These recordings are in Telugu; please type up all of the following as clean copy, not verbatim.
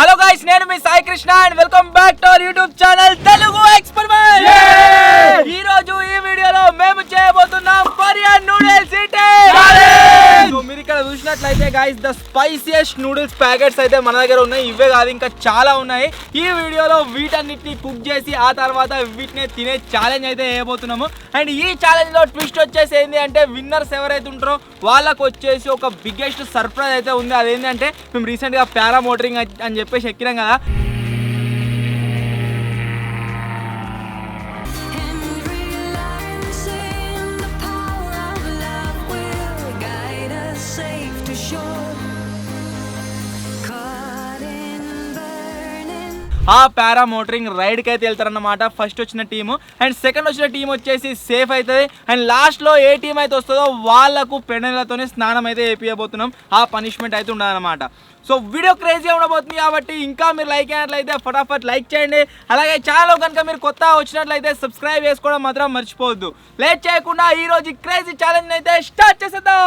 హలో గైస్, నేను మీ Sai Krishna and welcome back to our YouTube channel Telugu experiment. ఈ రోజు ఈ వీడియోలో మేము చేయబోతున్నాం కొరియన్ నూడిల్స్ ఈటింగ్. సో మీరు ఇక్కడ చూసినట్లయితే guys, the spiciest noodles packets అయితే మన దగ్గర ఉన్నాయి. ఇవే కాదు, ఇంకా చాలా ఉన్నాయి. ఈ వీడియోలో వీటన్నిటిని కుక్ చేసి ఆ తర్వాత వీటిని తినే ఛాలెంజ్ అయితే చేయబోతున్నాము. అండ్ ఈ ఛాలెంజ్ లో ట్విస్ట్ వచ్చేసి ఏంటి అంటే, విన్నర్స్ ఎవరైతే ఉంటారో వాళ్ళకు వచ్చేసి ఒక బిగ్గెస్ట్ సర్ప్రైజ్ అయితే ఉంది. అదేంటంటే, మేము రీసెంట్ గా పారామోటరింగ్ అని చెప్పేసి ఎక్కినాం కదా. ఆ పారామోటరింగ్ రైడ్కి అయితే వెళ్తారన్నమాట ఫస్ట్ వచ్చిన టీము. అండ్ సెకండ్ వచ్చిన టీం వచ్చేసి సేఫ్ అవుతుంది. అండ్ లాస్ట్లో ఏ టీం అయితే వస్తుందో వాళ్ళకు పెన్నులతోనే స్నానం అయితే వేపియబోతున్నాం. ఆ పనిష్మెంట్ అయితే ఉండదన్నమాట. సో వీడియో క్రేజీగా ఉండబోతుంది కాబట్టి ఇంకా మీరు లైక్ అయినట్లయితే ఫటాఫట్ లైక్ చేయండి. అలాగే ఛానల్ కనుక మీరు కొత్తగా వచ్చినట్లయితే సబ్స్క్రైబ్ చేసుకోవడం మాత్రం మర్చిపోవద్దు. లేట్ చేయకుండా ఈ రోజు క్రేజీ ఛాలెంజ్ అయితే స్టార్ట్ చేసేద్దాం.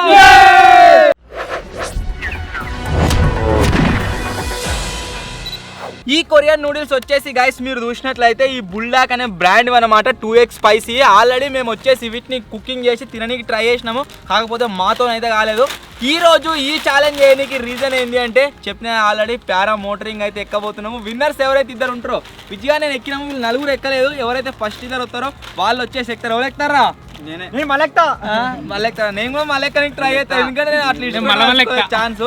ఈ కొరియన్ నూడిల్స్ వచ్చేసి గైస్, మీరు చూసినట్లయితే ఈ బుల్డాక్ అనే బ్రాండ్ అనమాట. 2x spicy. ఆల్రెడీ మేము వచ్చేసి వీటిని కుకింగ్ చేసి తినడానికి ట్రై చేసినాము, కాకపోతే మాతోనైతే కాలేదు. ఈ రోజు ఈ ఛాలెంజ్ చేయడానికి రీజన్ ఏంటి అంటే, చెప్పిన ఆల్రెడీ పారామోటరింగ్ అయితే ఎక్కబోతున్నాము. విన్నర్స్ ఎవరైతే ఇద్దరు ఉంటారో, విజయగా నేను ఎక్కినాము, వీళ్ళు నలుగురు ఎక్కలేదు. ఎవరైతే ఫస్ట్ ఇద్దరు వస్తారో వాళ్ళు వచ్చేసి ఎక్కుతారు. ఎవరు ఎక్కుతారా? నేను కూడా మళ్ళెక్కడానికి ట్రై చేస్తాను, ఎందుకంటే నేను అట్లీస్ట్ ఛాన్స్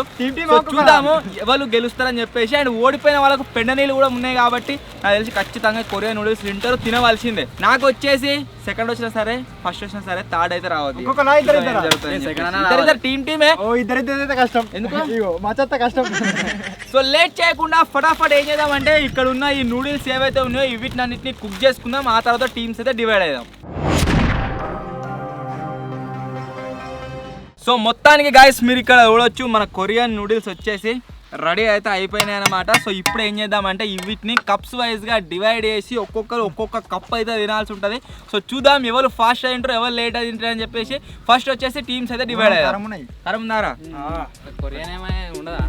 చూద్దాము ఎవరు గెలుస్తారని చెప్పేసి. అండ్ ఓడిపోయిన వాళ్ళకు పెండ నీళ్ళు కూడా ఉన్నాయి కాబట్టి నాకు తెలిసి ఖచ్చితంగా కొరియన్ నూడిల్స్ తింటారు, తినవలసిందే. నాకు వచ్చేసి సెకండ్ వచ్చినా సరే, ఫస్ట్ వచ్చినా సరే, థర్డ్ అయితే రావద్దు. టీమే కష్టం కష్టం. సో లేట్ చేయకుండా ఫటాఫట్ ఏం చేద్దామంటే, ఇక్కడ ఉన్న ఈ నూడిల్స్ ఏవైతే ఉన్నాయో వీటిని అన్నిటిని కుక్ చేసుకుందాం. ఆ తర్వాత టీమ్స్ అయితే డివైడ్ అవుదాం. సో మొత్తానికి గాయస్, మీరు ఇక్కడ చూడొచ్చు మన కొరియన్ నూడిల్స్ వచ్చేసి రెడీ అయితే అయిపోయినాయి అనమాట. సో ఇప్పుడు ఏం చేద్దామంటే, వీటిని కప్స్ వైజ్గా డివైడ్ చేసి ఒక్కొక్కరు ఒక్కొక్క కప్ అయితే తినాల్సి ఉంటుంది. సో చూద్దాం ఎవరు ఫాస్ట్ తింటారు, ఎవరు లేట్ తింటారు అని చెప్పేసి. ఫస్ట్ వచ్చేసి టీమ్స్ అయితే డివైడ్ అయ్యారు. కరం ఉన్నారా? కొరియన్ ఏమైనా ఉండదా?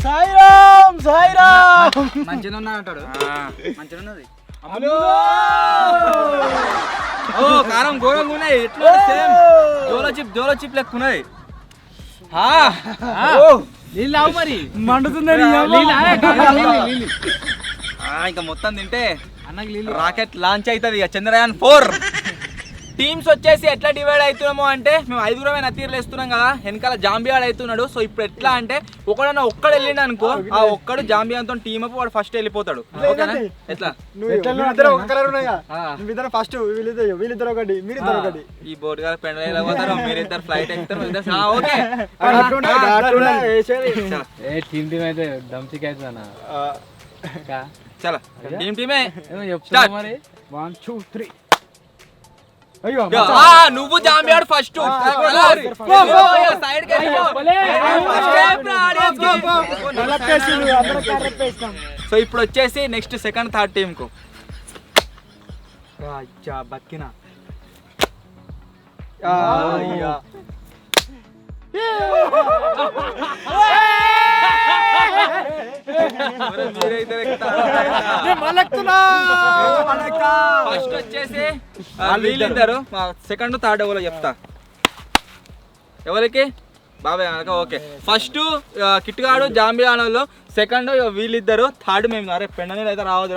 సాయిరామ్ సాయిరామ్. మంచిగా ఉన్నా అంటాడు, మంచిగా ఉన్నది. ఓ కారం ఘోరంగా ఉన్నాయి. ఎట్లా సేమ్ జోలో చిప్ లెక్క ఉన్నది. మరి మండుతుంది ఇంకా మొత్తం తింటే రాకెట్ లాంచ్ అవుతుంది. చంద్రయాన్ 4 టీమ్స్ వచ్చేసి ఎట్లా డివైడ్ అవుతున్నామో అంటే, మేము 5 నతీర్లు వేస్తున్నాం కదా, వెనకాల జాంబియాడ్ అవుతున్నాడు. సో ఇప్పుడు ఎట్లా అంటే, ఒకడన్నా ఒక్కడు వెళ్ళిండు అనుకో, ఆ ఒక్కడు జాంబియాతో టీమ్ అప్ వాడు ఫస్ట్ వెళ్ళిపోతాడు. ఓకేనా? ఎట్లా ఫస్ట్ వీళ్ళిద్దరు ఒకటి, మీరిద్దరు ఒకటి. ఈ బోట్ గారు పెండ పోతారు, మీరిద్దరు ఫ్లైట్ ఎక్కుతారు. ఓకే చలో టీమే మరి 1 2 3. నువ్వు జాంబియాడు ఫస్ట్. సో ఇప్పుడు వచ్చేసి నెక్స్ట్ సెకండ్ థర్డ్ టీమ్ కు బక్కినా ఫస్ట్ వచ్చేసి వీళ్ళిద్దరు, సెకండ్ థర్డ్ ఎవరో చెప్తా. ఎవరికి? బాబాయ్ అనక. ఓకే, ఫస్ట్ కిట్టుగాడు జాంబియానోలో, సెకండ్ వీళ్ళిద్దరు, థర్డ్ మేము. అరే పెండ నీళ్ళు అయితే రావద్దు.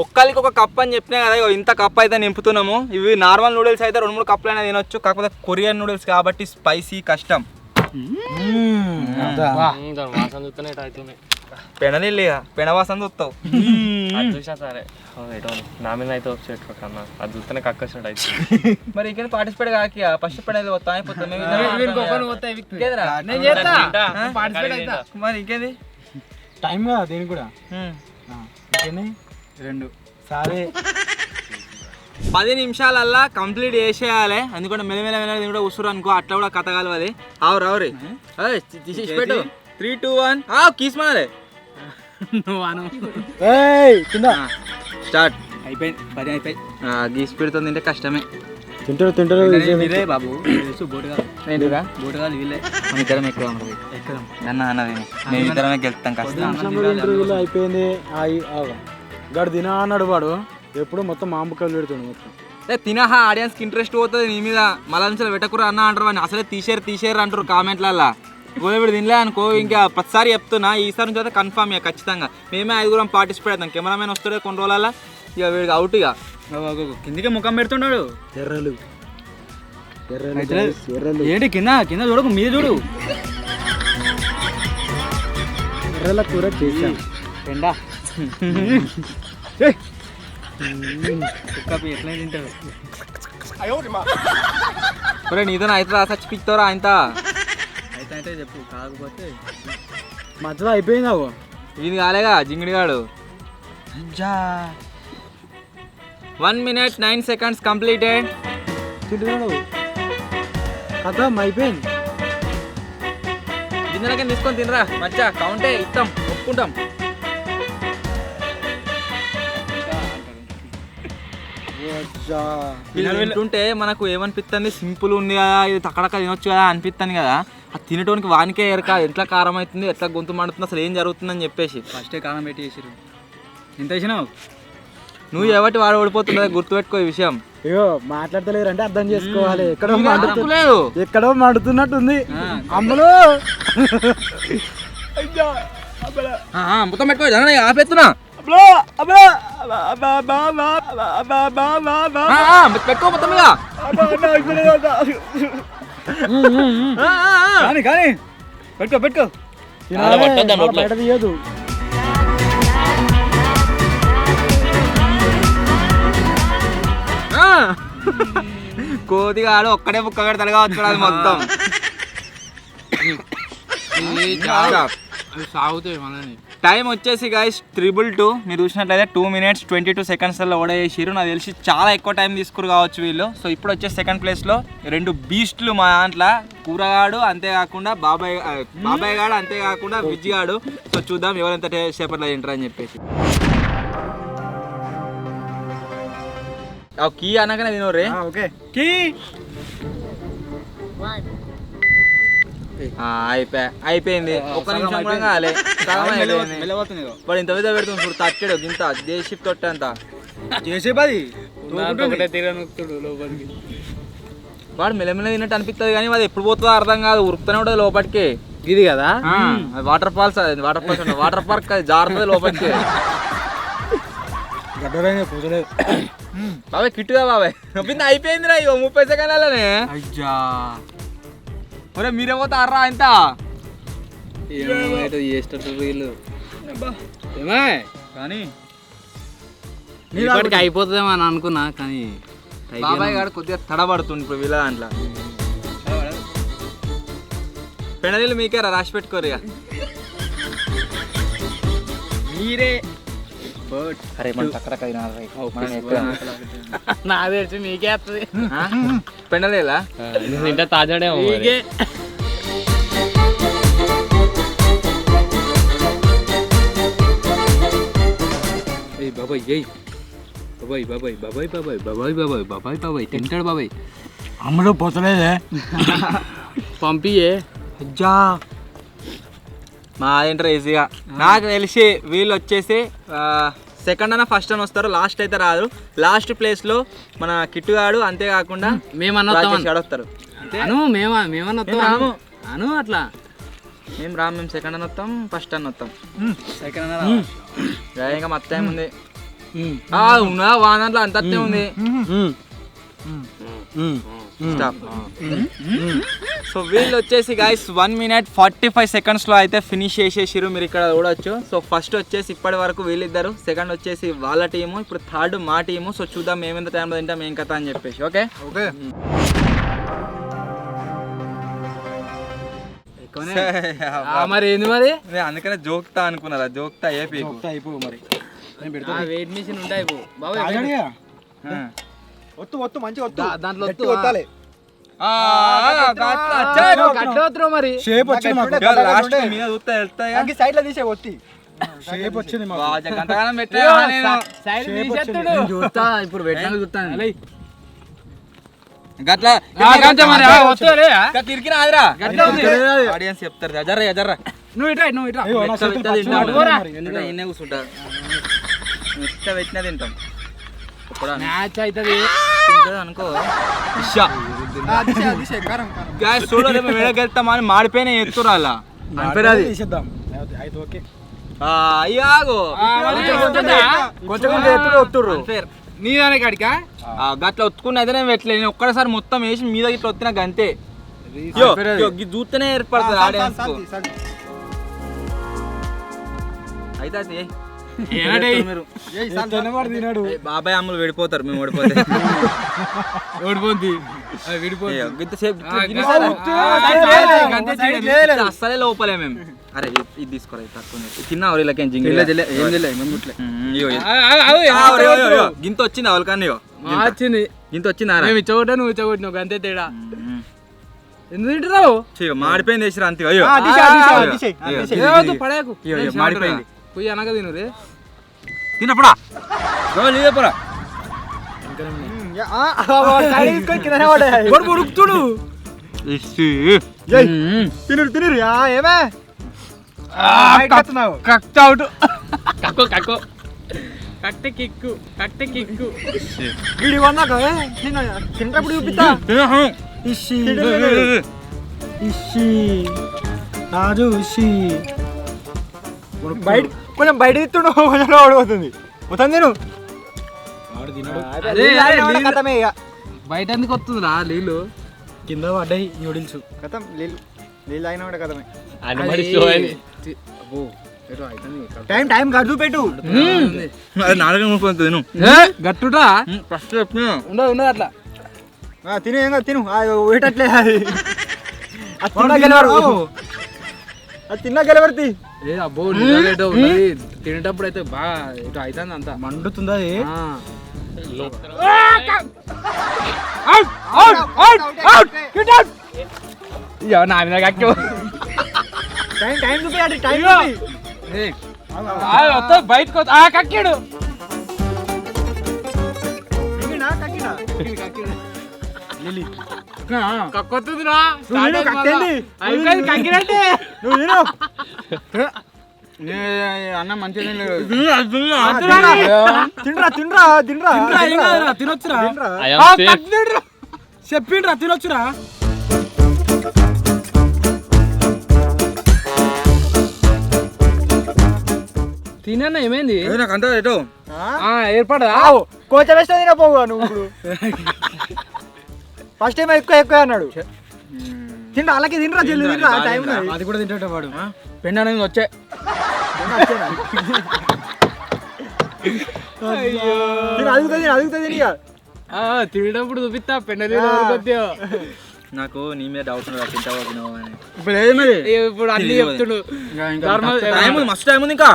ఒక్కరికి ఒక కప్ అని చెప్పినా కదా, ఇంత కప్ అయితే నింపుతున్నాము. ఇవి నార్మల్ నూడిల్స్ అయితే 2-3 కప్పులు అయినా తినొచ్చు, కాకపోతే కొరియన్ నూడిల్స్ కాబట్టి స్పైసీ కష్టం. పెన నీళ్ళు పెనవాసన చూస్తావు. సరే నా మీద అయితే అది చూస్తేనే కక్కసినట్టు అయితే. మరి ఇంకేం పార్టిసిపేట్ కాకి ఫస్ట్ పెడ వస్తా అయిపోతాం. మరి ఇంకేది టైం కదా దీనికి కూడా. 2 సరే 10 నిమిషాలల్లా కంప్లీట్ చేసేయాలి. ఎందుకంటే మెల్లమెల్ల కూడా ఉసురు అనుకో, అట్లా కూడా కథ కలవాలి. రావురి తీసేసి పెట్టు. 3 2 1 కీస్మనాలే. స్టార్ట్. అయిపోయింది 10 అయిపోయి. గీ స్పీడ్తో తింటే కష్టమే. తింటారు తింటారు మీరే బాబు ఏంటిరా బోటుగాలు వీళ్ళే మన ఇద్దరం ఎక్కుదాం అన్న అన్నది మేము ఇద్దరమే గెలుస్తాం కష్టం ఇంటర్వ్యూలో అయిపోయింది గడు తినా అన్నాడు వాడు ఎప్పుడు మొత్తం మాంబకాయలు పెడుతుండు మొత్తం తినహా ఆడియన్స్కి ఇంట్రెస్ట్ పోతుంది నీ మీద మళ్ళా నుంచి పెట్టకురా అన్న అంటారు అని అసలే తీసేరు అంటారు కామెంట్లల్లో గోవిడు తినలే అనుకో ఇంకా ప్రతిసారి చెప్తున్నా ఈసారి నుంచి అయితే కన్ఫామ్ ఇక ఖచ్చితంగా మేమే 5 పార్టిసిపేట్ అవుతాం కెమెరామెన్ వస్తాడే కొన్ని రోజులలో ఇక వీడికి అవుట్ ఇక కిందికే ముఖం పెడుతున్నాడు ఎర్రలు ఏంటి కింద కింద చూడకు మీద చూడు ఎర్రల కూర చేసాం ఎండా ఎట్లా తింటాడు నీతో అయితే రాసచ్చి పిక్తారా ఆయన అయితే చెప్పు కాకపోతే మధ్యలో అయిపోయిందావు ఇది కాలేగా జింగిడిగాడు 1 minute 9 seconds completed. తింటున్నాడు కథ అయిపోయింది గిన్నెలకి తీసుకొని తినరా మచ్చా కౌంటే ఇస్తాం ఒప్పుకుంటాం తింటుంటే మనకు ఏమనిపిస్తుంది సింపుల్ ఉంది కదా ఇది తక్కడక్క తినొచ్చు కదా అనిపిస్తుంది కదా అది తినడానికి వానికే ఎరక ఎట్లా కారం అవుతుంది ఎట్లా గొంతు మండుతుంది అసలు ఏం జరుగుతుందని చెప్పేసి ఫస్టే కారం పెట్టి చేసిరు ఎంత వేసినావు నువ్వు ఎవటి వాడు ఓడిపోతున్నది గుర్తుపెట్టుకో ఈ విషయం అయ్యో మాట్లాడతలేరు అంటే అర్థం చేసుకోవాలి ఎక్కడో లేదు ఎక్కడో మండుతున్నట్టుంది అమ్మలో మొత్తం పెట్టుకో ఆపేస్తున్నా పెట్టుకో మొత్తం కానీ పెట్టుకో బయట తీయదు కోతిగా ఆడు ఒక్కడే బుక్క కడతాడుగా వచ్చాడు అది మొత్తం సాగుతాయి మనని టైం వచ్చేసి గైస్ 2:2 మీరు చూసినట్లయితే 2 minutes 22 seconds ఓడ చేసిరు నాకు తెలిసి చాలా ఎక్కువ టైం తీసుకురు కావచ్చు వీళ్ళు సో ఇప్పుడు వచ్చే సెకండ్ ప్లేస్లో 2 బీస్ట్లు మా దాంట్లో కూరగాడు అంతేకాకుండా బాబాయ్ గాడు అంతేకాకుండా విజ్జి గాడు సో చూద్దాం ఎవరెంత సేపట్లో తింటారు అని చెప్పేసి కీ అనగానే తినోరే ఓకే కీ అయిపోయింది ఒక్క నిమిషం కూడా కాలే వాడు ఇంత విధంగా పెడుతుంది ఇప్పుడు తట్టాడు ఇంత దేశిప్ తొట్ట అంత చేసేపది వాడు మెల్లమెల్ల తిన్నట్టు అనిపిస్తుంది కానీ అది ఎప్పుడు పోతుందో అర్థం కాదు ఉరుకుతూనే ఉంటుంది లోపలికి ఇది కదా వాటర్ ఫాల్స్ వాటర్ పార్క్ అది జారుతుంది లోపలికి బాబాయ్ కిట్టుగా బాబాయ్ నొప్పింది అయిపోయిందిరా ఇక 30 సెకండ్లనే అయ్యా ఒరే మీరే పోతారా ఇంత వీళ్ళు కానీ ఇప్పటికి అయిపోతుందేమో అని అనుకున్నా కానీ బాబాయ్ గారు కొద్దిగా తడబడుతుంది ఇప్పుడు వీళ్ళ దాంట్లో పెనలీలు మీకే రాసి పెట్టుకోరు ఇక మీరే అరే మన తక్కడక్క నా తెలిసి మీకే వస్తుంది పెండలేలా తింటే తాజాడేమో బాబాయ్ తింటాడు బాబాయ్ అమ్మలో పోతలేదే పంపియే అజ్జా మా ఏంటారు ఈజీగా నాకు తెలిసి వీళ్ళు వచ్చేసి సెకండ్ అన్న ఫస్ట్ అని వస్తారు లాస్ట్ అయితే రాదు లాస్ట్ ప్లేస్లో మన కిట్టుగాడు అంతేకాకుండా వస్తారు మేమన్నా అను అట్లా మేము సెకండ్ అని వస్తాం ఫస్ట్ అని వస్తాం సెకండ్ అన్న ఇంకా మొత్తం ఉంది ఉన్నా వానంలో అంత ఉంది సో వీళ్ళు వచ్చేసి గైస్ 1 minute 45 seconds అయితే ఫినిష్ చేసేసారు మీరు ఇక్కడ చూడొచ్చు సో ఫస్ట్ వచ్చేసి ఇప్పటి వరకు వీళ్ళిద్దరు సెకండ్ వచ్చేసి వాళ్ళ టీము ఇప్పుడు థర్డ్ మా టీము సో చూద్దాం మేము ఎంత టైంలో తింటాం ఏం కథ అని చెప్పేసి ఓకే మరి ఏంది మరి అందుకనే జోక్తా అనుకున్నారా జోక్తా అయిపో మరి వెయిట్ మిషన్ ఉంటాయి ఒత్తు మంచిగా ఒత్తు దాంట్లో ఒత్తాలి మరి షేప్ వచ్చింది సైడ్ లో తీసే ఒత్తి షేప్ వచ్చింది చూస్తా ఇప్పుడు పెట్టినా చూస్తాను గట్లా తిరిగి రాదురా ఆడియన్స్ చెప్తారు జర్రా జర్రా నువ్వు ఇట్రా నువ్వు ఇట్రా ఇన్నే కూర్చుంటా ఇట్లా పెట్టినా తింటాం మ్యాచ్ అవుతుంది అనుకో గ్యాస్ చూడలే మేము ఎడగెళ్తామని మాడిపోయినా ఎత్తురా అలా తీసేద్దాం అయితే ఓకే అయ్యాగో కొంచెం ఒత్తుర్రు నీ దాని కాడికా గట్లా ఒత్తుకుని అయితే నేను పెట్టలేదు నేను ఒక్కసారి మొత్తం వేసి మీద ఇట్లా వస్తున్నా గంతే చూస్తేనే ఏర్పడుతుంది ఆడియన్స్ అయితే తినాడు బాబాయ్ అమ్మలు విడిపోతారు మేము ఓడిపోతే ఓడిపోద్ది అస్సలే లోపలే మేము అరే ఇది తీసుకోరా తక్కువ తిన్నా వీళ్ళకి గింత వచ్చింది అవలకాన్ని వచ్చింది గింత వచ్చింది మేము ఇచ్చగొట్టా నువ్వు ఇచ్చగొట్టినావు అంతే తేడా ఎందుకు తింటున్నావు మాడిపోయింది వేసిరా అంతే పడేకు మాడిపోయింది పోయి అనక తిను రే తినప్పుడా లేదప్పుడా ఉరుకుతుడు తినరు తినరు ఏమే కక్ట్ అవుట్ కక్కు కక్కు కట్టె కిక్కు కట్టె కిక్కు వీడి వన్నాక తింటప్పుడు చూపిస్తా రాజు బయట కొంచెం బయట తిట్టుండు కొంచెం ఓడిపోతుంది మొత్తం తిను బయట ఎందుకు వస్తుంది రా నీళ్ళు కింద పడ్డాయి న్యూడిల్స్ కథం నీళ్ళు నీళ్ళు అయినా కూడా కథమే టైం టైం గడుచు పెట్టు తిను గట్టురా ఫస్ట్ ఉండదు ఉండదు అట్లా తిను ఏం కాదు తిను వేయటట్లే అది తిన్నా గెలవరు అది తిన్నా గెలవరుతి ఏ అబ్బో తినేటప్పుడు అయితే బాగా ఇటు అవుతుంది అంతా మండుతుందా అది నా మీద కక్కు టైం టైం చూపి టైం బయటకు కక్కాడు కక్కొస్తుందిరా కక్కినట్టే నువ్వు తిను అన్న మంచిగా తినరా తినరా తినరా తినొచ్చురా చెప్పిండ్రా తినొచ్చురా తినన్నా ఏమైంది నాకు అంతా ఏటో ఏర్పడదా కొంచెం వేస్తే తినపోగా నువ్వు ఇప్పుడు ఫస్ట్ టైం ఎక్కువ ఎక్కువ అన్నాడు తింటా అలాగే తినరా జల్లి తినరా టైం అది కూడా తింటే వాడు పెండ అనేది వచ్చే అదుగుతుంది ఇక తినేటప్పుడు చూపిస్తా పెండ నాకు నీ మీద డౌట్ ఇప్పుడు ఏది మరి ఇప్పుడు అన్ని చెప్తుండు మస్తు టైం ఉంది ఇంకా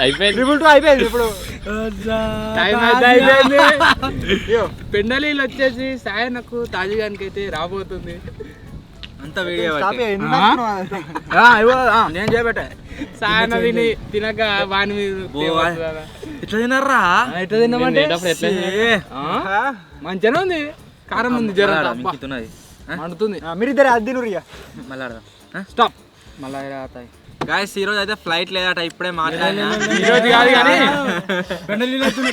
అయిపోయింది ఇప్పుడు పెండలీలు వచ్చేసి సాయనకు తాజుగానికి అయితే రాబోతుంది అంత వీడియో నేను చేయబట్టే సాయన తిని తినక వాని మీద ఎట్లా తిన్నారా ఎట్లా తిన్నామంటే మంచిగానే ఉంది కారం ఉంది జ్వరం మండుతుంది మీరిద్దరు అది తిను మళ్ళీ స్టాప్ మళ్ళీ రాతాయి గాయస్ ఈ రోజు అయితే ఫ్లైట్ లేదట ఇప్పుడే మాట్లాడినా ఈరోజు కాదు కానీ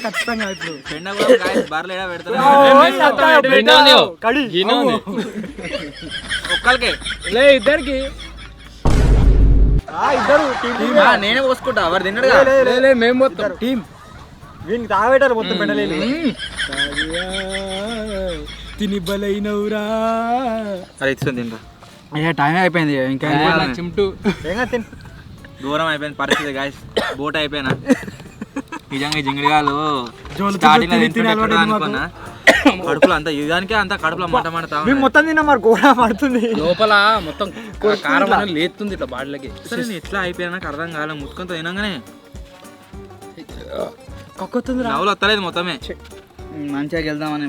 ఖచ్చితంగా ఇప్పుడు పెండ కూడా గాయస్ బర్రెలు ఏడా పెడతారు ఒక్కరికే లే ఇద్దరికి ఇద్దరు నేనే పోసుకుంటా ఎవరు తిన్నాడు మేము మొత్తం టీం వీనికి తాగబెట్టారు మొత్తం పెండలేదు తిని బలైనవురా అరే ఇస్తుంది తింటా అయ్యా టైం అయిపోయింది ఇంకా చిమ్టు దూరం అయిపోయింది పరిస్థితి గాయస్ బోట్ అయిపోయినా నిజంగా జింగిడిగాలు స్టార్టింగ్ అనుకున్నా కడుపులో అంతా ఇదానికే అంతా కడుపులో మంట మంటతా మేము మొత్తం తిన్నా మరి కూర పడుతుంది లోపల మొత్తం కారం అనేది లేస్తుంది ఇట్లా బాడీలకి సరే నేను ఎట్లా అయిపోయినా నాకు అర్థం కాలే ముట్టుకొని తినగానే కక్కుతుంది నవ్వులు వస్తలేదు మొత్తమే మంచిగా వెళ్దామని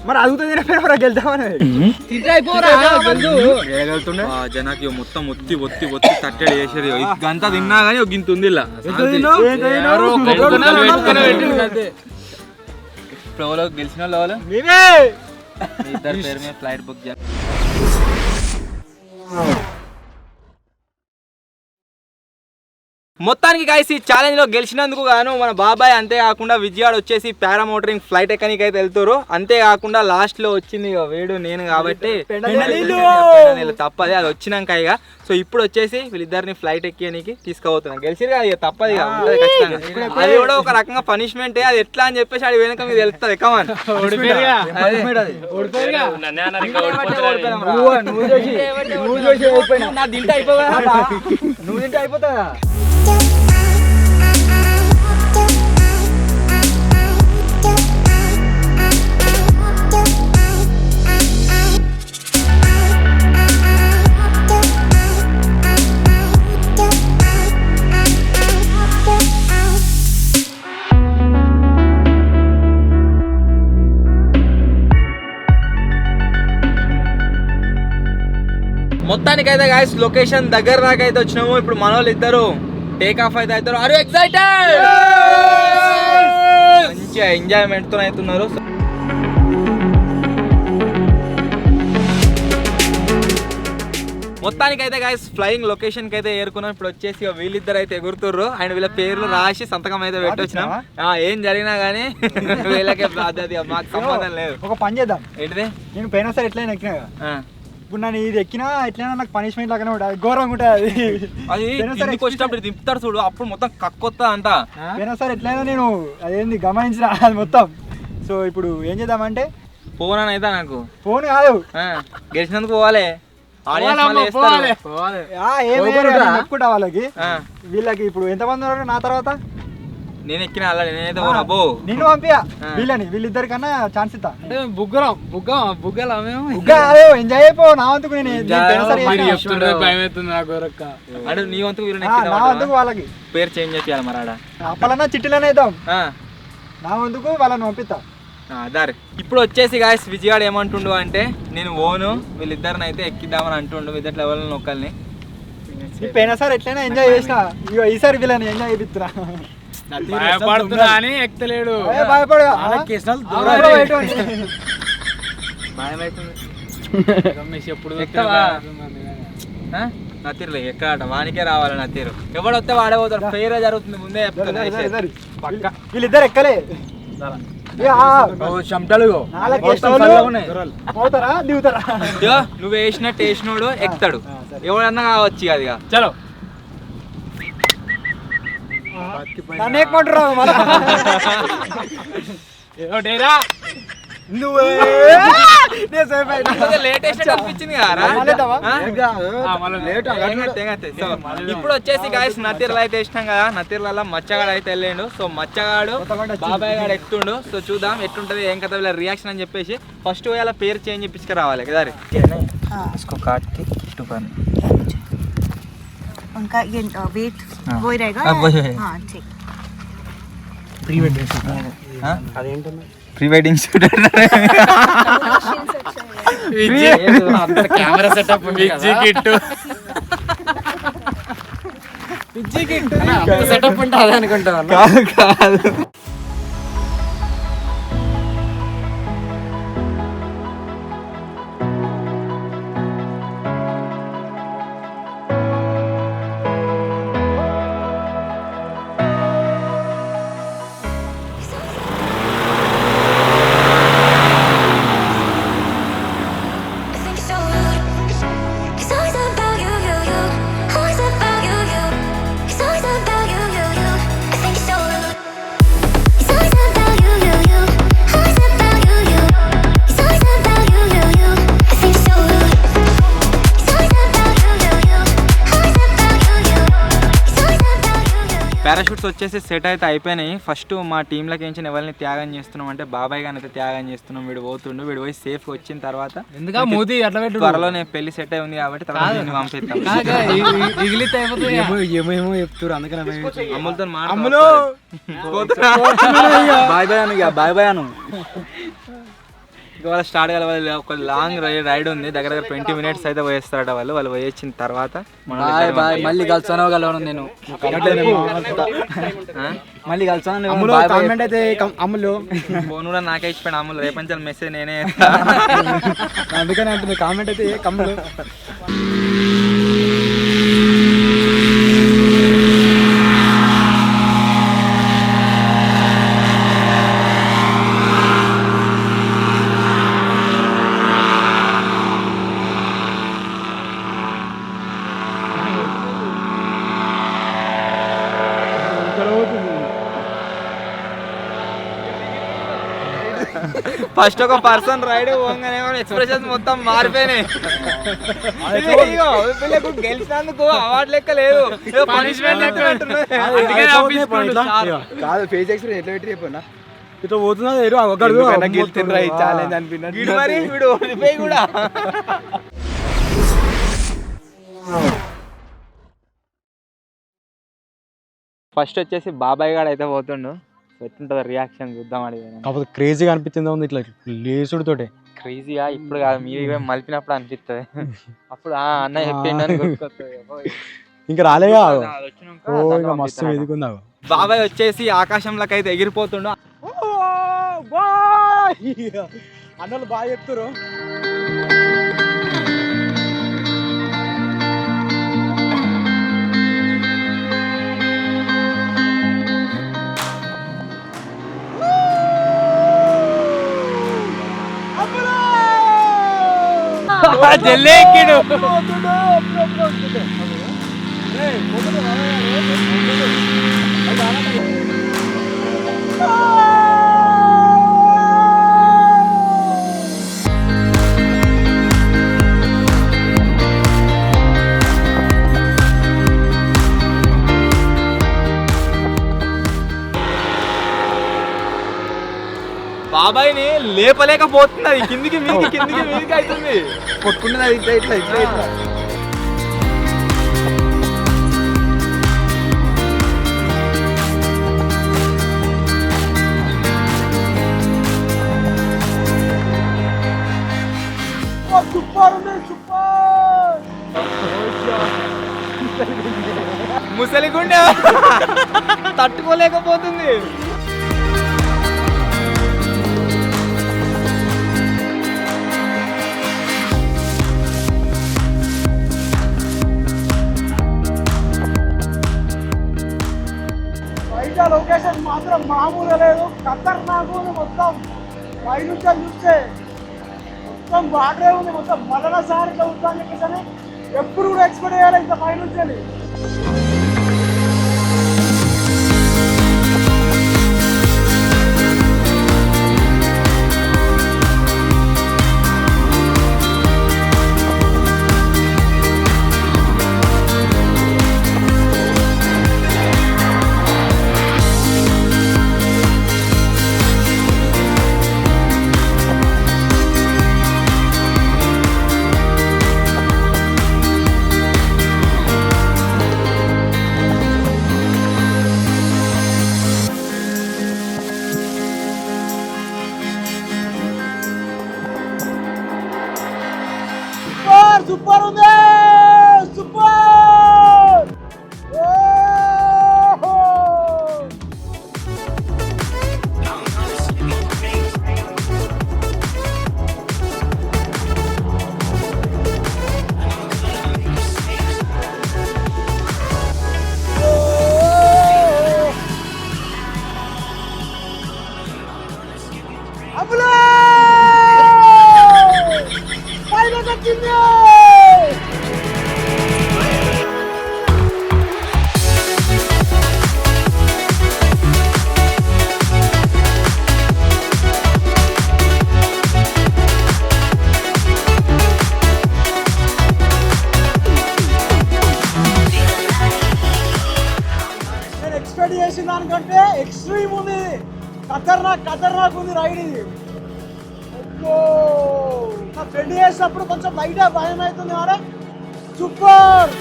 మరి అడుగుతుంది వెళ్దామని జనాకి మొత్తం ఒత్తి ఒత్తి ఒత్తి తట్టడి చేసేది గంతా తిన్నా గానీ ఒక గింత ఉంది ఇప్పుడు ఎవరో గెలిచిన వాళ్ళు మేమే మీ ఇద్దరు పేరు మీద ఫ్లైట్ బుక్ చేయాలి. మొత్తానికి గాయస్ ఈ ఛాలెంజ్ లో గెలిచినందుకు గాను మన బాబాయ్ అంతేకాకుండా విజయవాడ వచ్చేసి పారామోటరింగ్ ఫ్లైట్ ఎక్కనికి అయితే వెళ్తారు. అంతేకాకుండా లాస్ట్ లో వచ్చింది ఇక వేడు నేను కాబట్టి తప్పది అది వచ్చినాక ఇక. సో ఇప్పుడు వచ్చేసి వీళ్ళిద్దరిని ఫ్లైట్ ఎక్కియడానికి తీసుకుపోతున్నాను. గెలిచిరు కదా ఇక తప్పది ఇక ఉంటుంది ఖచ్చితంగా. అది కూడా ఒక రకంగా పనిష్మెంట్. అది ఎట్లా అని చెప్పేసి అది వెనక మీకు తెలుస్తుంది. కమాన్ నువ్వు తింటే అయిపోతుందా? మొత్తానికైతే గాయస్ లొకేషన్ దగ్గర దాకా అయితే వచ్చినాము. ఇప్పుడు మన వాళ్ళు ఇద్దరు టేక్ ఆఫ్ అయితే అవుతారు. Are you excited? మంచిగా ఎంజాయ్మెంట్ తో అవుతున్నారు. మొత్తానికైతే గాయస్ ఫ్లయింగ్ లొకేషన్ కి అయితే ఏరుకున్నాం. ఇప్పుడు వచ్చేసి వీళ్ళిద్దరు అయితే ఎగురుతుర్రు అండ్ వీళ్ళ పేర్లు రాసి సంతకం అయితే పెట్టొచ్చినాం. ఏం జరిగినా గానీ వీళ్ళకే బాధ్యత, మాకు సంబంధం లేదు. ఒక పని చేద్దాం. ఏంటిది? నేను పోయినా సరే ఎట్లయినా ఎక్కినా కదా, ఇప్పుడు నన్ను ఇది ఎక్కినా ఎట్లయినా నాకు పనిష్మెంట్ లాగానే ఉంటుంది. ఘోరంగా ఉంటుంది అది కిందికి వచ్చేటప్పుడు దింపుతారు చూడు, అప్పుడు మొత్తం కక్కొత్తా అంతా. పోయినా సరే ఎట్లయినా నేను అదేంది గమనించిన అది మొత్తం. సో ఇప్పుడు ఏం చేద్దామంటే ఫోన్ అని అయితే నాకు ఫోన్ కాదు, గెలిచినందుకు పోవాలి. చెప్పుకుంటా వాళ్ళకి. వీళ్ళకి ఇప్పుడు ఎంతమంది ఉన్నారు నా తర్వాత? నేను ఎక్కిన అలా నేనైతే పోనా బో నిన్ను పంపియా వీళ్ళని, వీళ్ళిద్దరికన్నా ఛాన్స్ ఇస్తా. ఎంజాయ్ అయిపో. నా వంతుకు నేను అంటే నీ వంతుకు నా వంతుకు వాళ్ళకి పేరు చేంజ్ చేయాలి మరి ఆడ అప్పలన్నా చిట్టిలోనే ఇద్దాం. నా వంతుకు వాళ్ళని పంపిస్తా. దారి ఇప్పుడు వచ్చేసి గాయస్ విజయవాడ ఏమంటుండు అంటే నేను ఓను వీళ్ళిద్దరిని అయితే ఎక్కిద్దామని అంటుండు. ఇద్దరు ఎవరిని ఒకళ్ళని పోయినా సార్ ఎట్లయినా ఎంజాయ్ చేసిన, ఈసారి వీళ్ళని ఎంజాయ్ చేపిస్తున్నా. భయపడుతున్నా అని ఎక్కలేడు. భయపడు ఎప్పుడు నా తీరులే ఎక్కడ వానికే రావాలి. నా తీరు ఎవడు వస్తే వాడే పోతాడు. ఫెయిర్ జరుగుతుంది ముందే చెప్తాను. వీళ్ళిద్దరు ఎక్కలే నువ్వు వేసినట్టు వేసినోడు ఎక్కుతాడు. ఎవడన్నా కావచ్చు అది. చలో నన్ను ఎక్కుమంటారు ఇప్పుడు వచ్చేసి గాయస్ నతీర్లు అయితే వేసినాం కదా, నతీర్లలో మచ్చగాడు అయితే వెళ్ళిండు. సో మచ్చగాడు బాబాయ్ గాడు ఎక్కుతుండు. సో చూద్దాం ఎట్లుంటది ఏం కదా వీళ్ళ రియాక్షన్ అని చెప్పేసి. ఫస్ట్ వాళ్ళ పేరు చేంజ్ చేపించుకు రావాలి కదా. उनका ये वेट वो ही रहेगा। हाँ ठीक। Pre wedding shoot camera setup setup ఉంటుంది అనుకుంటా. కాదు పారాషూట్స్ వచ్చేసి సెట్ అయితే అయిపోయినాయి. ఫస్ట్ మా టీంలోకి ఏంచి ఎవరిని త్యాగం చేస్తున్నాం అంటే బాబాయ్ గాని అయితే త్యాగం చేస్తున్నాం. వీడు పోతుండు, వీడు పోయి సేఫ్ వచ్చిన తర్వాత త్వరలో నేను పెళ్లి సెట్ అయి ఉంది కాబట్టి తర్వాత పంపిస్తాం. అమ్ములతో బాయ్ బాయ్ అను, బాయ్ బాయ్ అను. ఇవాళ స్టార్ట్ కావాలి. వాళ్ళు ఒక లాంగ్ రైడ్ ఉంది, దగ్గర 20 minutes అయితే పోయేస్తారట. వాళ్ళు పోయొచ్చిన తర్వాత మళ్ళీ కలుస్తానో కలవను నేను మళ్ళీ కలుస్తాను. కామెంట్ అయితే అమ్ములు ఫోన్ కూడా నాకే ఇచ్చిపోయాను. అమ్ములు రేపంచాలి మెసేజ్ నేనే అందుకని అంటుంది కామెంట్ అయితే కమ్ములు. ఫస్ట్ ఒక పర్సన్ రైడ్ పోగానే ఎక్స్ప్రెషన్స్ మొత్తం మారిపోయినాయి. గెలిచినందుకు అవార్డు లెక్క లేదు, పనిష్మెంట్ కాదు. ఫేస్ ఎక్స్ప్రెషన్ ఎట్లా పెట్టి చెప్పన్నా ఇట్లా పోతున్నా మరి వీడు ఓడిపోయి కూడా. ఫస్ట్ వచ్చేసి బాబాయ్ గారు అయితే పోతుండు. ఎట్లుంటుంది రియాక్షన్ చూద్దాం అడిగాను. కాకపోతే క్రేజీగా అనిపించింది ఉంది ఇట్లా లేసుడు తోటే. క్రేజీగా ఇప్పుడు కాదు, మీరు మలిపినప్పుడు అనిపిస్తుంది. అప్పుడు అన్న చెప్పిండని ఇంకా రాలేగా మస్తు ఎదుగుందా. బాబాయ్ వచ్చేసి ఆకాశంలోకి అయితే ఎగిరిపోతుండు. అన్నలు బాగా చెప్తారు. జల్లేకిడు బాబాయ్ని లేపలేకపోతున్నది. కిందికి మీదికి అవుతుంది. కొట్టుకున్నది ఇట్లా ఇట్లా ఇట్లా ఇట్లా. ముసలిగుండె తట్టుకోలేకపోతుంది. లొకేషన్ మాత్రం మామూలుగా లేదు, ఖతర్నాకు ఉంది. మొత్తం పైనుంచి చూస్తే మొత్తం బార్డరే ఉంది. మొత్తం మొదటిసారి ఇట్లా ఉంటాను చెప్పేసి ఎప్పుడు కూడా ఎక్స్పెక్ట్ చేయాలి ఇంత పైనుంచి. సూపర్ ఉంది, సూపర్. ఎక్స్పెక్ట్ చేసిన దానికంటే ఎక్స్ట్రీమ్ ఉంది. ఖతర్నాక్ ఉంది రైడ్ ఇది. నా ఫ్రెండ్ చేసినప్పుడు కొంచెం లైట్గా భయం అవుతుంది కదా. సూపర్.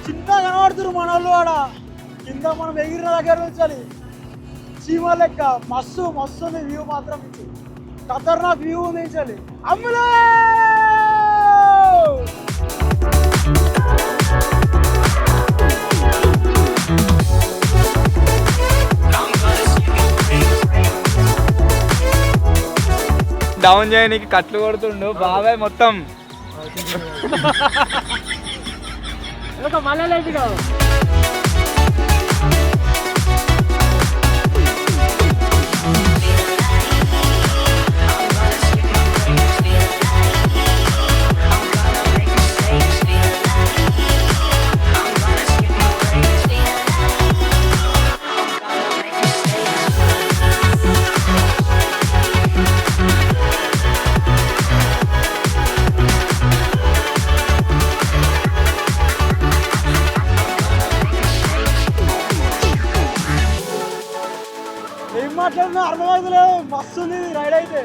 చిన్న పోతురు మనోళ్ళు ఆడ కింద మనం ఎగిరిన దగ్గర నుంచి చీమ లెక్క మస్తు మస్తు ఉంది వ్యూ మాత్రం నుంచి ఖతర్నాక్ వ్యూ ఉంది చలి అమ్ములో డౌన్ చేయడానికి కట్లు కొడుతుండు బాబాయ్ మొత్తం. మళ్ళీ ఏం మాట్లాడినా అర్థమవుతలేదు మస్తు ఉంది రైడ్ అయితే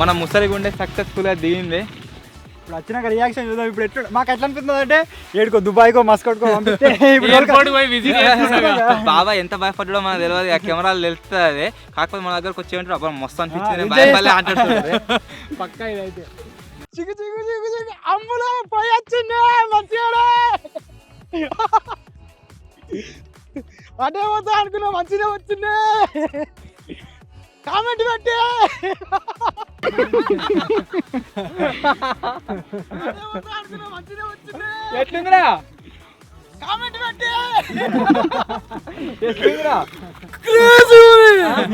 మన ముసలిగుండే సక్సెస్ఫుల్గా దిగింది. ఇప్పుడు వచ్చినాక రియాక్షన్ చూద్దాం. ఇప్పుడు ఎట్లా మాకు ఎట్లా అనిపిస్తుంది అంటే ఏడుకో దుబాయ్కో మస్కట్కో పంపిస్తే బాబా ఎంత భయపడ్డాడో మనకు తెలియదు, ఆ కెమెరాలు తెలుస్తుంది అదే. కాకపోతే మన దగ్గరకు వచ్చేమంటారు అప్పుడు మస్తు అనిపించింది, భయపడలే అంటాడు పక్కా ఇదైతే చిక్కు చిక్కు చిక్కు చిక్కు అమ్ములో పోయి వచ్చిండే మంచిగా అదే పోతా అనుకున్నా మంచిగా వచ్చిండే కామెంట్ పెట్టి ఎట్లుందిరా కామెంట్ పెట్టి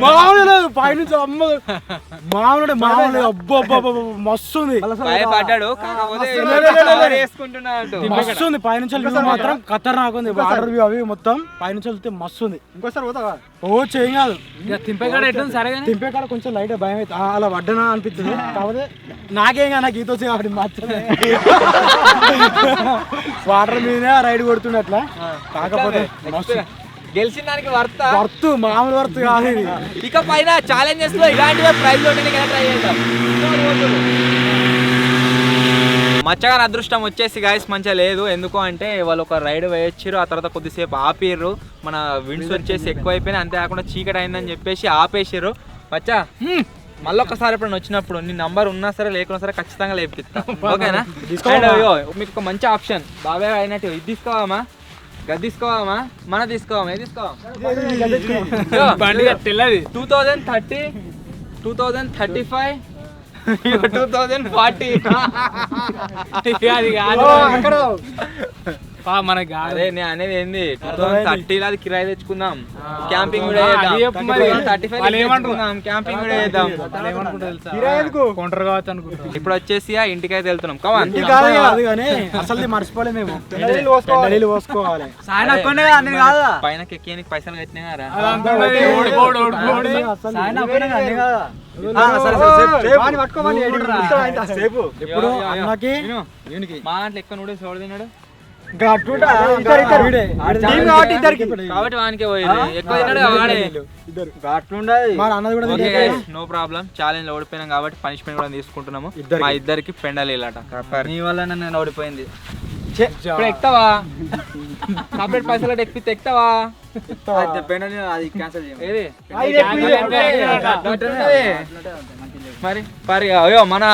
మామూలు లేదు పైనుంచి అమ్మ మామూలు మామూలు అబ్బో మస్తు ఉంది భయపడ్డాడు, కాకపోతే వేసుకుంటున్నాడు. మస్తు ఉంది పైనుంచి వ్యూ మాత్రం ఖతర్నాక్ ఉంది. వాటర్ వ్యూ అవి మొత్తం పైనుంచి వెళ్తే మస్తు ఉంది. ఇంకోసారి పోతావా? ఓ చేయం కాదు, తింపేకాడ ఎట్లుంది సరే కానీ తింపే కాడ కొంచెం లైట్ భయం అయితే అలా పడ్డనా అనిపిస్తుంది. కాకపోతే నాకేం నాకు ఈత వచ్చి కాబట్టి మాత్రమే వాటర్ మీదనే రైడ్ కొడుతుండే అట్లా. కాకపోతే గెలిచిన దానికి వర్త్ మామూలు వర్త్ కాదు ఇది. ఇక పైన ఛాలెంజెస్ లో ఇలాంటివే ప్రైజ్ ట్రై చేద్దాం. మచ్చగాని అదృష్టం వచ్చేసి గాయస్ మంచిగా లేదు. ఎందుకు అంటే వాళ్ళు ఒక రైడ్ వేయొచ్చారు, ఆ తర్వాత కొద్దిసేపు ఆపిర్రు, మన విండ్స్ వచ్చేసి ఎక్కువైపోయినాయి, అంతేకాకుండా చీకటి అయిందని చెప్పేసి ఆపేసారు. మచ్చా మళ్ళీ ఒకసారి ఎప్పుడైనా వచ్చినప్పుడు నీ నంబర్ ఉన్నా సరే లేకున్నా సరే ఖచ్చితంగా లేపిస్తా, ఓకేనా? మీకు ఒక మంచి ఆప్షన్ బాబాయ్ అయినట్టు ఇది తీసుకోవామా, గది తీసుకోవామా, మన తీసుకోవామా, ఏది తీసుకోవామా? 2030 2035 2040 మనకి అదే నేను అనేది ఏంది 2030 అది కిరాయి తెచ్చుకుందాం, క్యాంపింగ్ కూడా చేద్దాం. 35 క్యాంపింగ్ కూడా చేద్దాం. ఇప్పుడు వచ్చేసి ఆ ఇంటికి అయితే వెళ్తున్నాం. కమాన్ అసలు మర్చిపోలేము పైన ఎక్కేనికి పైసలు కట్టినా ఇప్పుడు అన్నకి మా దాంట్లో ఎక్కువ నూడిల్స్ ఎవడు తిన్నాడు కాబట్టి వానికే పోయింది, ఎక్కువ తిన్నాడు నో ప్రాబ్లం. ఛాలెంజ్ ఓడిపోయినాం కాబట్టి పనిష్మెంట్ కూడా తీసుకుంటున్నాము. మా ఇద్దరికి పెండలు ఇలాట నీ వల్ల నేను ఓడిపోయింది. ఇప్పుడు ఎక్కుతావా? సపరేట్ పైసలు ఎక్కితే ఎక్కుతావా? ఏది మరి మరి అయ్యో మన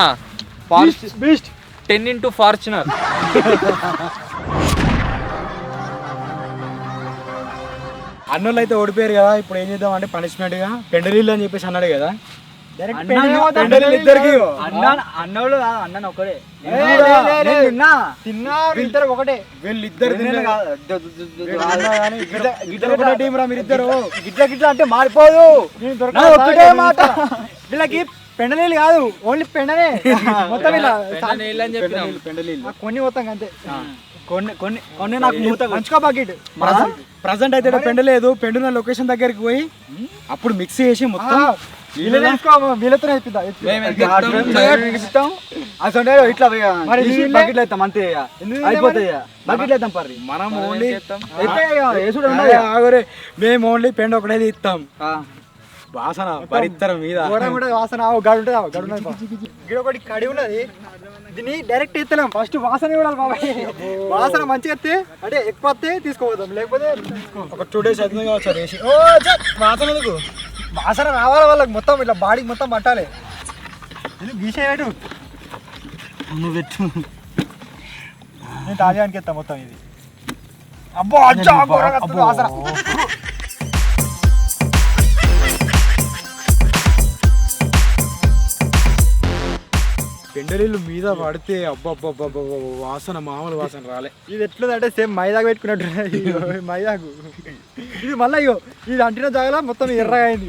10 ఫార్చునర్ అన్నోళ్ళు అయితే ఓడిపోయారు కదా. ఇప్పుడు ఏం చేద్దాం అంటే పనిష్మెంట్ గా పెండలీలు అని చెప్పేసి అన్నాడు కదా, ఇద్దరికి అన్నోళ్ళు అన్న ఒకడే ఇద్దరు ఒకటే, వీళ్ళిద్దరు ఒకటే టీం రా మీరిద్దరు. గిట్ల గిట్ల అంటే మారిపోదు, ఒకటే మాట. వీళ్ళకి పెండలీలు కాదు, ఓన్లీ పెండనే మొత్తం. కొన్ని మొత్తం అంతే, కొన్ని నాకు మంచుకో బకెట్. ప్రజెంట్ అయితే పెండ లేదు, పెండున్న లొకేషన్ దగ్గరికి పోయి అప్పుడు మిక్స్ చేసి మొత్తం వీళ్ళతో ఇట్లా బకెట్లు వేస్తాం అంతే అయిపోతాయి బకెట్లు వేస్తాం పర్రి మనం ఓన్లీ మేము ఓన్లీ పెండ్ ఒకటే ఇస్తాం వాసన పరిత్తరం మీద వాసన గడు ఒకటి కడి ఉన్నది దీన్ని డైరెక్ట్ ఎత్తలేం ఫస్ట్ వాసన చూడాలి బాబాయ్ వాసన మంచిగా ఎత్తే అంటే ఎక్కువ వస్తే తీసుకోపోతాం లేకపోతే ఒక 2 days అవుతుంది కావచ్చు వేసి వాసన ఎందుకు వాసన రావాలి వాళ్ళకి మొత్తం ఇట్లా బాడీకి మొత్తం పట్టాలి ఎందుకు గీసేయటు నువ్వు పెట్టు నేను తాజానికి ఎత్తా మొత్తం ఇది అబ్బో వాసన పెండలీళ్ళు మీద పడితే అబ్బబ్బబ్బ వాసన మామూలు వాసన రాలే ఇది ఎట్లుందంటే సేమ్ మైదాకు పెట్టుకున్నట్టు మైదాకు ఇది మళ్ళీ ఇగో ఇది అంటిన జాగలో మొత్తం ఎర్రగా అయింది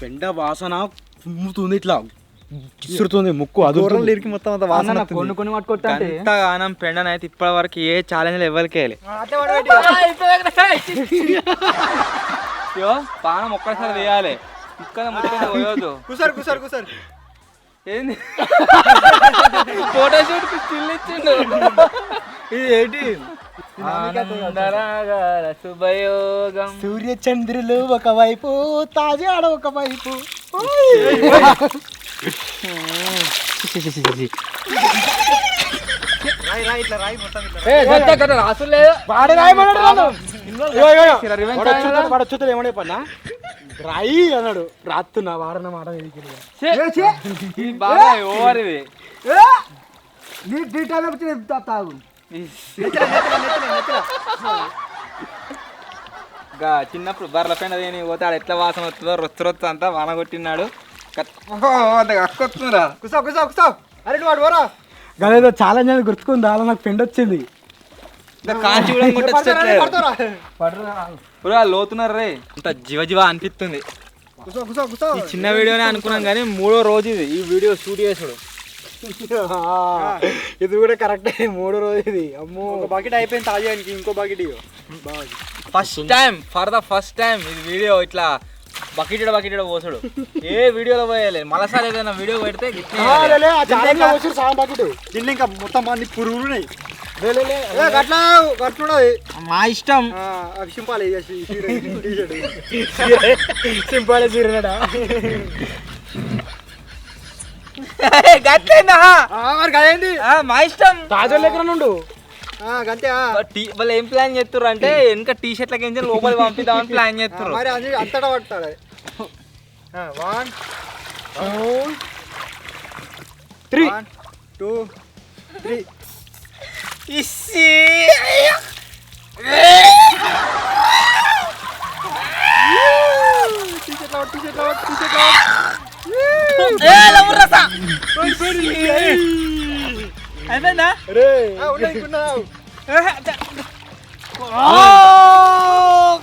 పెండ వాసన తుమ్ముతుంది ఇట్లా ఇసురుతుంది ముక్కు అదురుతుంది మొత్తం అంత వాసన కొన్ని పట్టుకుంటే గానం పెండనైతే ఇప్పటి వరకు ఏ ఛాలెంజ్ ఎవరికి పానం ఒక్కసారి వేయాలి ఇక్కడ మొత్తం పోయొద్దు కుసారు ఏంది ఫోటోషూట్ కి స్టిల్ ఇచ్చిండు ఇది ఏంటి శుభయోగం సూర్య చంద్రులు ఒకవైపు తాజాడ ఒకవైపు ఏమనే పన్నా రాయి అన్నాడు రాత్తున్నా వాడన్న మాట తాగు చిన్నప్పుడు బర్రెల పైన దేని పోతే ఆడ ఎట్లా వాసన వస్తుందో రొచ్చు అంతా వాన కొట్టినాడు అక్కొస్తుందిరా కుసా అరే వాడు పోరా గదేదో ఛాలెంజ్ అనేది గుర్తుకుంది అలా నాకు ఫ్రెండ్ వచ్చింది కాంచి లోతున్నారు రే ఇంత జీవ అనిపిస్తుంది ఈ చిన్న వీడియోనే అనుకున్నాం కానీ 3వ రోజు ఇది ఈ వీడియో షూట్ చేసుడు ఇది కూడా కరెక్టే 3వ రోజు ఇది అమ్మో ఒక బకెట్ అయిపోయింది తాజానికి ఇంకో బకెట్ ఫస్ట్ టైం ఇది వీడియో ఇట్లా బకెట్ పోసాడు ఏ వీడియోలో పోయాలి మళ్ళీసారి ఏదైనా వీడియో పెడితే దీంట్లో ఇంకా మొత్తం అన్ని పురుగులు ఉన్నాయి మా ఇష్టం సింపాలే సింపాలే చీరడా మా ఇష్టం తాజా దగ్గర నుండు వాళ్ళు ఏం ప్లాన్ చేస్తారు అంటే వెనక టీ షర్ట్లకి ఏం లోపల పంపిద్దామని ప్లాన్ చేస్తారు మరి అది అంతటా పడతాడు 1 2 3 2 3 ఇస్సి అయిపోయిందా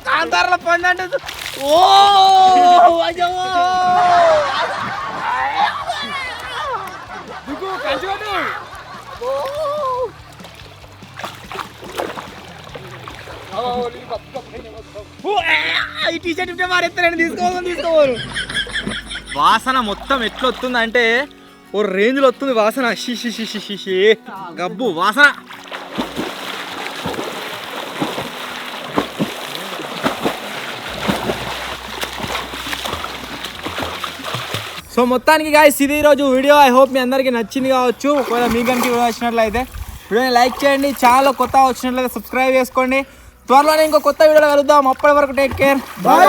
కాంతారలో పండు ఓ ఈ టీ షర్ట్ ఇప్పుడే మారేస్తారని తీసుకోవాలి వాసన మొత్తం ఎట్లా వస్తుందంటే ఓ రేంజ్లో వస్తుంది వాసన షీ గబ్బు వాసన సో మొత్తానికి గాయ్స్ ఇది ఈరోజు వీడియో ఐ హోప్ మీ అందరికీ నచ్చింది కావచ్చు ఒకవేళ మీకు కనుక వీడియో వచ్చినట్లయితే వీడియోని లైక్ చేయండి ఛానల్ కొత్త వచ్చినట్లయితే సబ్స్క్రైబ్ చేసుకోండి త్వరలోనే ఇంకో కొత్త వీడియోలో కలుద్దాం అప్పటి వరకు టేక్ కేర్ బాయ్.